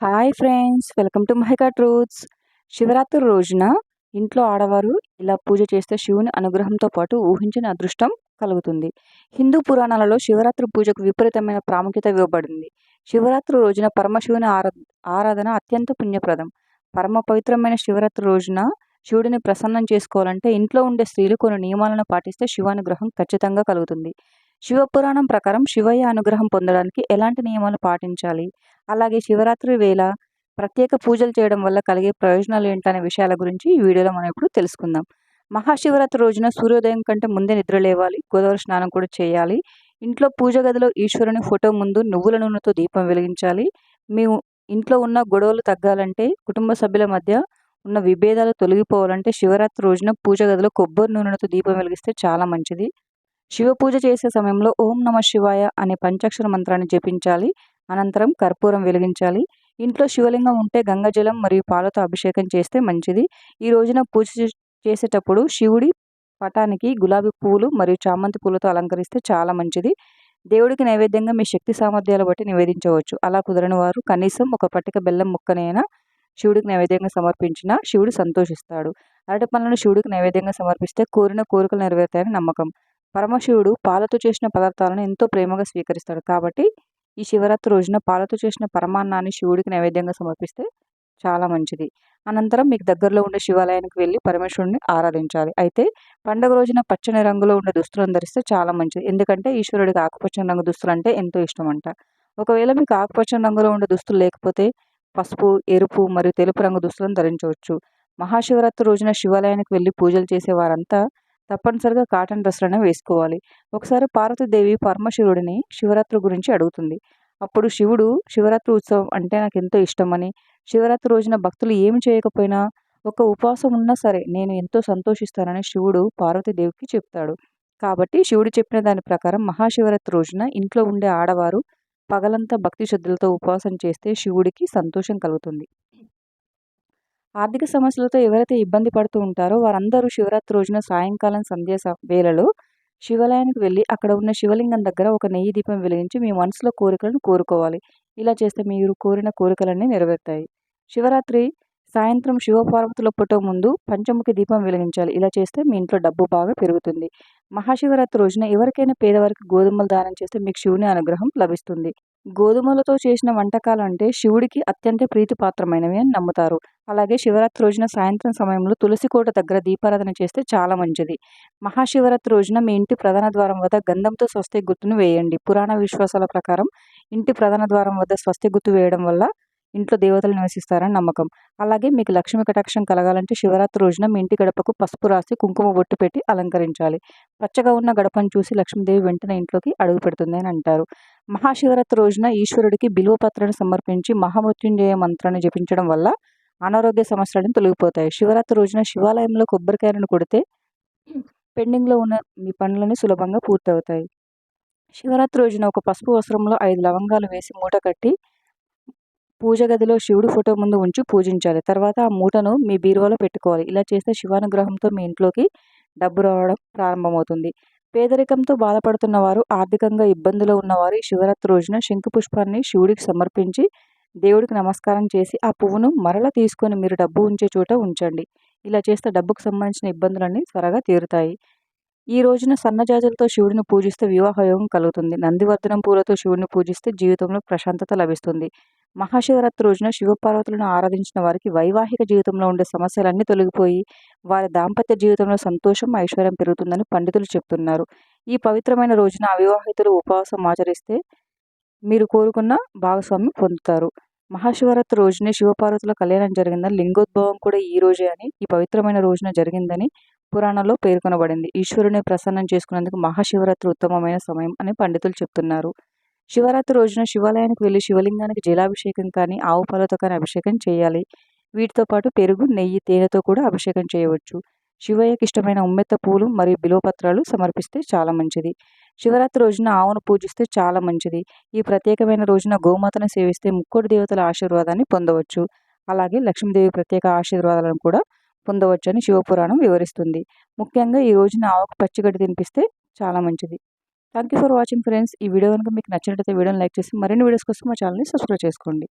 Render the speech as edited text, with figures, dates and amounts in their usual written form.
Hi friends, welcome to Mahika truths. Shivaratri రోజున ఇంట్లో ఆడవారు ఇలా పూజ చేస్తే శివుని అనుగ్రహంతో పాటు ఊహించిన అదృష్టం కలుగుతుంది. హిందూ పురాణాలలో శివరాత్రి పూజకు విపరీతమైన ప్రాముఖ్యత ఇవ్వబడింది. శివరాత్రి రోజున పరమశివుని ఆరాధన అత్యంత పుణ్యప్రదం. పరమ పవిత్రమైన శివరాత్రి రోజున శివుడిని ప్రసన్నం చేసుకోవాలంటే ఇంట్లో ఉండే స్త్రీలు కొన్ని నియమాలను పాటిస్తే శివానుగ్రహం ఖచ్చితంగా కలుగుతుంది. శివపురాణం ప్రకారం శివయ్య అనుగ్రహం పొందడానికి ఎలాంటి నియమాలు పాటించాలి, అలాగే శివరాత్రి వేళ ప్రత్యేక పూజలు చేయడం వల్ల కలిగే ప్రయోజనాలు ఏంటనే విషయాల గురించి ఈ వీడియోలో మనం ఇప్పుడు తెలుసుకుందాం. మహాశివరాత్రి రోజున సూర్యోదయం కంటే ముందే నిద్ర లేవాలి, గోదావరి స్నానం కూడా చేయాలి. ఇంట్లో పూజ గదిలో ఈశ్వరుని ఫోటో ముందు నువ్వుల నూనెతో దీపం వెలిగించాలి. మీ ఇంట్లో ఉన్న గొడవలు తగ్గాలంటే, కుటుంబ సభ్యుల మధ్య ఉన్న విభేదాలు తొలగిపోవాలంటే శివరాత్రి రోజున పూజ గదిలో కొబ్బరి నూనెతో దీపం వెలిగిస్తే చాలా మంచిది. శివ పూజ చేసే సమయంలో ఓం నమ శివాయ అనే పంచాక్షర మంత్రాన్ని జపించాలి. అనంతరం కర్పూరం వెలిగించాలి. ఇంట్లో శివలింగం ఉంటే గంగాజలం మరియు పాలతో అభిషేకం చేస్తే మంచిది. ఈ రోజున పూజ చేసేటప్పుడు శివుడి పటానికి గులాబీ పువ్వులు మరియు చామంతి పూలతో అలంకరిస్తే చాలా మంచిది. దేవుడికి నైవేద్యంగా మీ శక్తి సామర్థ్యాల బట్టి నివేదించవచ్చు. అలా కుదరని వారు కనీసం ఒక పట్టిక బెల్లం ముక్కనైనా శివుడికి నైవేద్యంగా సమర్పించినా శివుడు సంతోషిస్తాడు. అరటి పనులను శివుడికి నైవేద్యంగా సమర్పిస్తే కోరిన కోరికలు నెరవేరుతాయని నమ్మకం. పరమశివుడు పాలతో చేసిన పదార్థాలను ఎంతో ప్రేమగా స్వీకరిస్తాడు. కాబట్టి ఈ శివరాత్రి రోజున పాలతో చేసిన పరమాన్నాన్ని శివుడికి నైవేద్యంగా సమర్పిస్తే చాలా మంచిది. అనంతరం మీకు దగ్గరలో ఉండే శివాలయానికి వెళ్ళి పరమేశ్వరుడిని ఆరాధించాలి. అయితే పండుగ రోజున పచ్చని రంగులో ఉండే దుస్తులను ధరిస్తే చాలా మంచిది. ఎందుకంటే ఈశ్వరుడికి ఆకుపచ్చని రంగు దుస్తులు అంటే ఎంతో ఇష్టం అంట. ఒకవేళ మీకు ఆకుపచ్చని రంగులో ఉండే దుస్తులు లేకపోతే పసుపు, ఎరుపు మరియు తెలుపు రంగు దుస్తులను ధరించవచ్చు. మహాశివరాత్రి రోజున శివాలయానికి వెళ్ళి పూజలు చేసే వారంతా తప్పనిసరిగా కాటన్ డ్రెస్సులను వేసుకోవాలి. ఒకసారి పార్వతీదేవి పరమశివుడిని శివరాత్రి గురించి అడుగుతుంది. అప్పుడు శివుడు శివరాత్రి ఉత్సవం అంటే నాకు ఎంతో ఇష్టమని, శివరాత్రి రోజున భక్తులు ఏమి చేయకపోయినా ఒక ఉపవాసం ఉన్నా సరే నేను ఎంతో సంతోషిస్తానని శివుడు పార్వతీదేవికి చెప్తాడు. కాబట్టి శివుడు చెప్పిన దాని ప్రకారం మహాశివరాత్రి రోజున ఇంట్లో ఉండే ఆడవారు పగలంతా భక్తి శ్రద్ధలతో ఉపవాసం చేస్తే శివుడికి సంతోషం కలుగుతుంది. ఆర్థిక సమస్యలతో ఎవరైతే ఇబ్బంది పడుతూ ఉంటారో వారందరూ శివరాత్రి రోజున సాయంకాలం వేళలో శివాలయానికి వెళ్ళి అక్కడ ఉన్న శివలింగం దగ్గర ఒక నెయ్యి దీపం వెలిగించి మీ మనసులో కోరికలను కోరుకోవాలి. ఇలా చేస్తే మీరు కోరిన కోరికలన్నీ నెరవేరుతాయి. శివరాత్రి సాయంత్రం శివపార్వతుల ఫోటో ముందు పంచముఖి దీపం వెలిగించాలి. ఇలా చేస్తే మీ ఇంట్లో డబ్బు బాగా పెరుగుతుంది. మహాశివరాత్రి రోజున ఎవరికైనా పేదవారికి గోధుమలు దానం చేస్తే మీకు శివుని అనుగ్రహం లభిస్తుంది. గోధుమలతో చేసిన వంటకాలు అంటే శివుడికి అత్యంత ప్రీతిపాత్రమైనవి అని నమ్ముతారు. అలాగే శివరాత్రి రోజున సాయంత్రం సమయంలో తులసి కోట దగ్గర దీపారాధన చేస్తే చాలా మంచిది. మహాశివరాత్రి రోజున మీ ఇంటి ప్రధాన ద్వారం వద్ద గంధంతో స్వస్తిక్ గుర్తును వేయండి. పురాణ విశ్వాసాల ప్రకారం ఇంటి ప్రధాన ద్వారం వద్ద స్వస్తిక్ గుర్తు వేయడం వల్ల ఇంట్లో దేవతలు నివసిస్తారని నమ్మకం. అలాగే మీకు లక్ష్మీ కటాక్షం కలగాలంటే శివరాత్రి రోజున మీ ఇంటి గడపకు పసుపు రాసి కుంకుమ బొట్టు పెట్టి అలంకరించాలి. పచ్చగా ఉన్న గడపను చూసి లక్ష్మీదేవి వెంటనే ఇంట్లోకి అడుగు పెడుతుంది అని అంటారు. మహాశివరాత్రి రోజున ఈశ్వరుడికి బిల్వపత్రాన్ని సమర్పించి మహామృత్యుంజయ మంత్రాన్ని జపించడం వల్ల అనారోగ్య సమస్యలను తొలగిపోతాయి. శివరాత్రి రోజున శివాలయంలో కొబ్బరికాయలను కొడితే పెండింగ్లో ఉన్న మీ పనులని సులభంగా పూర్తవుతాయి. శివరాత్రి రోజున ఒక పసుపు వస్త్రంలో 5 లవంగాలు వేసి మూట కట్టి పూజ గదిలో శివుడి ఫోటో ముందు ఉంచి పూజించాలి. తర్వాత ఆ మూటను మీ బీరువాలో పెట్టుకోవాలి. ఇలా చేస్తే శివానుగ్రహంతో మీ ఇంట్లోకి డబ్బు రావడం ప్రారంభమవుతుంది. పేదరికంతో బాధపడుతున్న వారు, ఆర్థికంగా ఇబ్బందులో ఉన్నవారు ఈ శివరాత్రి రోజున శంకు పుష్పాన్ని శివుడికి సమర్పించి దేవుడికి నమస్కారం చేసి ఆ పువ్వును మరలా తీసుకొని మీరు డబ్బు ఉంచే చోట ఉంచండి. ఇలా చేస్తే డబ్బుకు సంబంధించిన ఇబ్బందులన్నీ త్వరగా తీరుతాయి. ఈ రోజున సన్నజాజులతో శివుడిని పూజిస్తే వివాహయోగం కలుగుతుంది. నందివర్ధనం పూలతో శివుడిని పూజిస్తే జీవితంలో ప్రశాంతత లభిస్తుంది. మహాశివరాత్రి రోజున శివపార్వతులను ఆరాధించిన వారికి వైవాహిక జీవితంలో ఉండే సమస్యలన్నీ తొలగిపోయి వారి దాంపత్య జీవితంలో సంతోషం, ఐశ్వర్యం పెరుగుతుందని పండితులు చెప్తున్నారు. ఈ పవిత్రమైన రోజున అవివాహితులు ఉపవాసం ఆచరిస్తే మీరు కోరుకున్న భాగస్వామ్యం పొందుతారు. మహాశివరాత్రి రోజునే శివపార్వతుల కళ్యాణం జరిగిందని, లింగోద్భవం కూడా ఈ రోజే అని, ఈ పవిత్రమైన రోజున జరిగిందని పురాణంలో పేర్కొనబడింది. ఈశ్వరుని ప్రసన్నం చేసుకునేందుకు మహాశివరాత్రి ఉత్తమమైన సమయం అని పండితులు చెప్తున్నారు. శివరాత్రి రోజున శివాలయానికి వెళ్ళి శివలింగానికి జలాభిషేకం కానీ, ఆవు పాలతో కానీ అభిషేకం చేయాలి. వీటితో పాటు పెరుగు, నెయ్యి, తేనెతో కూడా అభిషేకం చేయవచ్చు. శివయ్యకి ఇష్టమైన ఉమ్మెత్త పూలు మరియు బిల్వపత్రాలు సమర్పిస్తే చాలా మంచిది. శివరాత్రి రోజున ఆవును పూజిస్తే చాలా మంచిది. ఈ ప్రత్యేకమైన రోజున గోమాతను సేవిస్తే ముక్కోటి దేవతల ఆశీర్వాదాన్ని పొందవచ్చు. అలాగే లక్ష్మీదేవి ప్రత్యేక ఆశీర్వాదాలను కూడా పొందవచ్చు అని శివపురాణం వివరిస్తుంది. ముఖ్యంగా ఈ రోజున ఆవుకు పచ్చిగడ్డి తినిపిస్తే చాలా మంచిది. Thank you for watching friends. ఈ వీడియో కనుక మీకు నచ్చినట్లయితే వీడియోని లైక్ చేసి మరిన్ని వీడియోస్ కోసం మా ఛానల్ని సబ్స్క్రైబ్ చేసుకోండి.